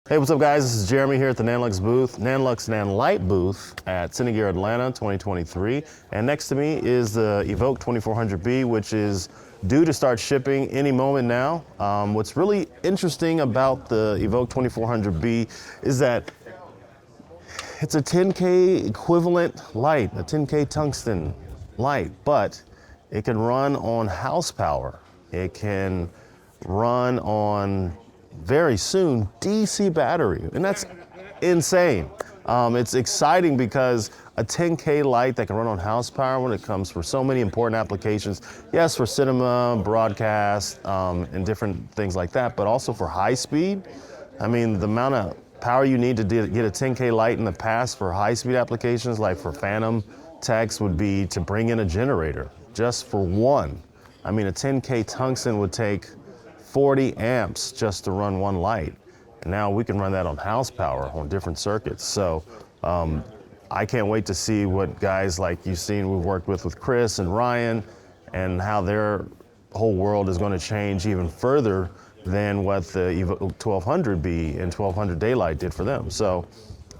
Hey, what's up guys? This is Jeremy here at the NANLUX booth, NANLITE booth at Cine Gear Atlanta.Trade. And next to me is the Evoke 2400B, which is due to start shipping any moment now. What's really interesting about the Evoke 2400B is that it's a 10K equivalent light, a 10K tungsten light, but it can run on house power. It can run on, very soon, DC battery, and that's insane. It's exciting because a 10K light that can run on house power when it comes for so many important applications, yes, for cinema, broadcast, and different things like that, but also for high speed. I mean, the amount of power you need to get a 10K light in the past for high speed applications, like for phantom text, would be to bring in a generator just for one. I mean, a 10K tungsten would take 40 amps just to run one light. And now we can run that on house power on different circuits. So I can't wait to see what guys like you've seen we've worked with Chris and Ryan, and how their whole world is going to change even further than what the Evoke 1200B and 1200 daylight did for them. So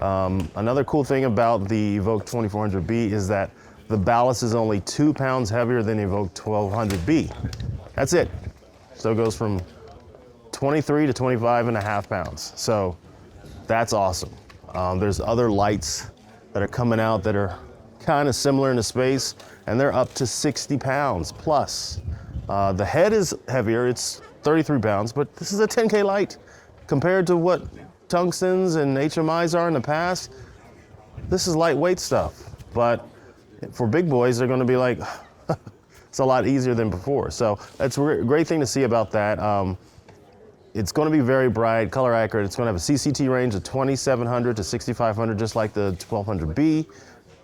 another cool thing about the Evoke 2400B is that the ballast is only 2 pounds heavier than the Evoke 1200B. That's it. So it goes from 23 to 25.5 pounds. So that's awesome. There's other lights that are coming out that are kind of similar in the space, and they're up to 60 pounds plus. The head is heavier, it's 33 pounds, but this is a 10K light. Compared to what tungstens and HMIs are in the past, this is lightweight stuff. But for big boys, they're gonna be like, it's a lot easier than before. So that's a great thing to see about that. It's going to be very bright, color accurate. It's going to have a CCT range of 2700 to 6500, just like the 1200B,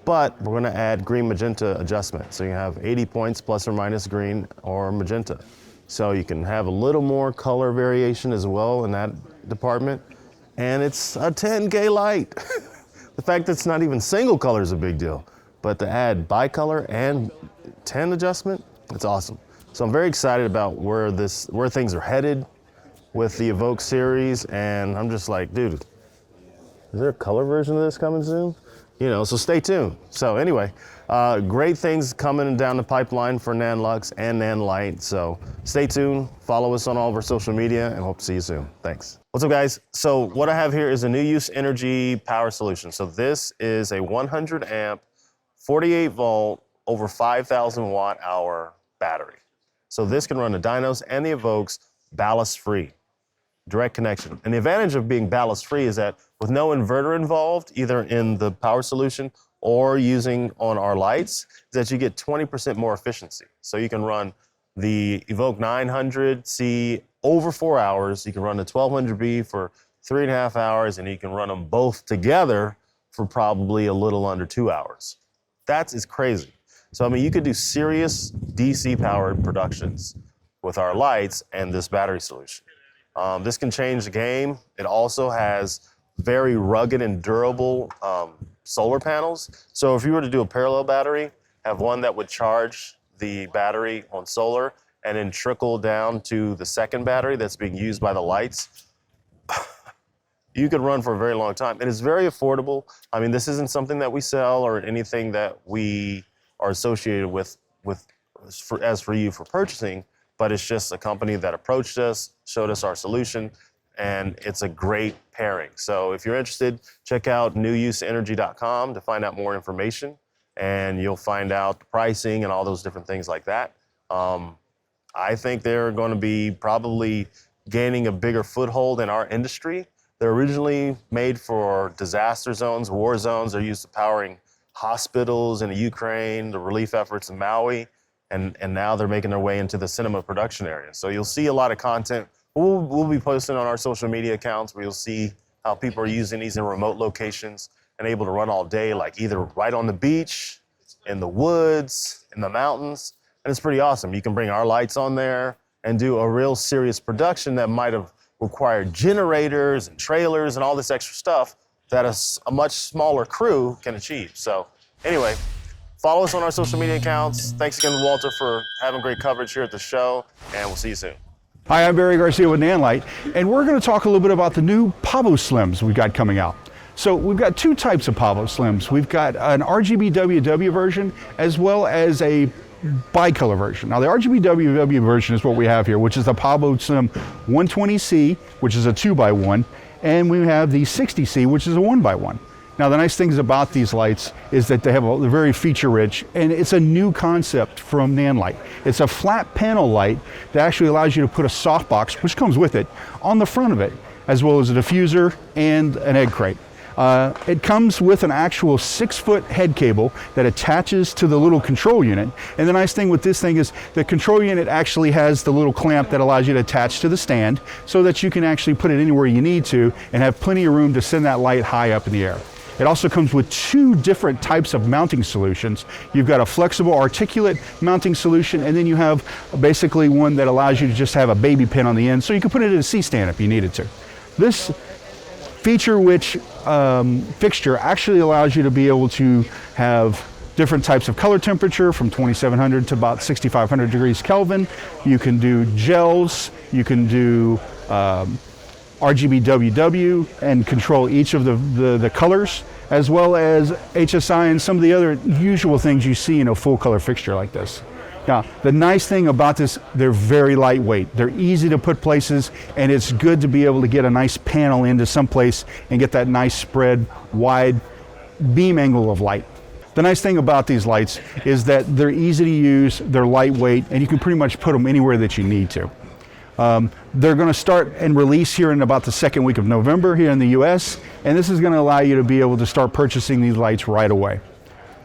but we're going to add green magenta adjustment. So you have 80 points plus or minus green or magenta. So you can have a little more color variation as well in that department. And it's a 10K light. The fact that it's not even single color is a big deal, but to add bicolor and 10 adjustment, it's awesome. So I'm very excited about where things are headed with the Evoke series, and I'm just like, dude, is there a color version of this coming soon? You know, so stay tuned. So anyway, great things coming down the pipeline for NANLUX and NANLITE. So stay tuned, follow us on all of our social media, and hope to see you soon. Thanks. What's up guys? So what I have here is a new use energy power solution. So this is a 100 amp, 48 volt, over 5,000 watt hour battery. So this can run the dynos and the Evokes ballast free, direct connection. And the advantage of being ballast free is that with no inverter involved, either in the power solution or using on our lights, is that you get 20% more efficiency. So you can run the Evoke 900C over 4 hours, you can run the 1200B for 3.5 hours, and you can run them both together for probably a little under 2 hours. That is crazy. So I mean, you could do serious DC powered productions with our lights and this battery solution. This can change the game. It also has very rugged and durable solar panels. So if you were to do a parallel battery, have one that would charge the battery on solar and then trickle down to the second battery that's being used by the lights, you could run for a very long time. And it's very affordable. I mean, this isn't something that we sell or anything that we are associated with as for you for purchasing, but it's just a company that approached us, showed us our solution, and it's a great pairing. So if you're interested, check out newuseenergy.com to find out more information, and you'll find out the pricing and all those different things like that. I think they're going to be probably gaining a bigger foothold in our industry. They're originally made for disaster zones, war zones. They're used to powering hospitals in the Ukraine, the relief efforts in Maui, and now they're making their way into the cinema production area. So you'll see a lot of content. We'll be posting on our social media accounts where you'll see how people are using these in remote locations and able to run all day, like either right on the beach, in the woods, in the mountains, and it's pretty awesome. You can bring our lights on there and do a real serious production that might have required generators and trailers and all this extra stuff that a much smaller crew can achieve. So anyway, follow us on our social media accounts. Thanks again to Walter for having great coverage here at the show, and we'll see you soon. Hi, I'm Barry Garcia with NANLITE, and we're going to talk a little bit about the new PavoSlims we've got coming out. So we've got two types of PavoSlims. We've got an RGB WW version as well as a bicolor version. Now the RGB WW version is what we have here, which is the PavoSlim 120C, which is a 2x1, and we have the 60C, which is a 1x1. Now the nice things about these lights is that they're very feature rich, and it's a new concept from NANLITE. It's a flat panel light that actually allows you to put a softbox, which comes with it, on the front of it, as well as a diffuser and an egg crate. It comes with an actual 6-foot head cable that attaches to the little control unit. And the nice thing with this thing is the control unit actually has the little clamp that allows you to attach to the stand so that you can actually put it anywhere you need to and have plenty of room to send that light high up in the air. It also comes with two different types of mounting solutions. You've got a flexible articulate mounting solution, and then you have basically one that allows you to just have a baby pin on the end so you can put it in a C-stand if you needed to. This feature-rich fixture actually allows you to be able to have different types of color temperature from 2700 to about 6500 degrees Kelvin. You can do gels, you can do RGB WW and control each of the colors, as well as HSI and some of the other usual things you see in a full color fixture like this. Now, the nice thing about this, they're very lightweight. They're easy to put places, and it's good to be able to get a nice panel into some place and get that nice spread, wide beam angle of light. The nice thing about these lights is that they're easy to use, they're lightweight, and you can pretty much put them anywhere that you need to. They're going to start and release here in about the second week of November here in the US, and this is going to allow you to be able to start purchasing these lights right away.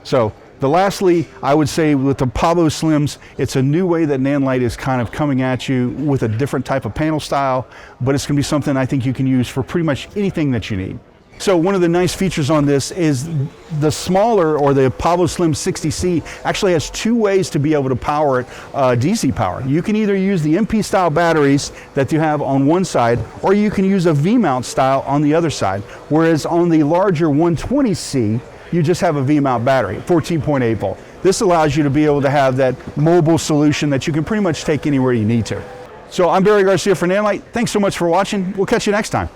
So, lastly, I would say with the PavoSlims, it's a new way that NANLITE is kind of coming at you with a different type of panel style, but it's going to be something I think you can use for pretty much anything that you need. So one of the nice features on this is the smaller, or the PavoSlim 60C, actually has two ways to be able to power it, DC power. You can either use the MP style batteries that you have on one side, or you can use a V-mount style on the other side. Whereas on the larger 120C, you just have a V-mount battery, 14.8 volt. This allows you to be able to have that mobile solution that you can pretty much take anywhere you need to. So I'm Barry Garcia for NANLITE. Thanks so much for watching. We'll catch you next time.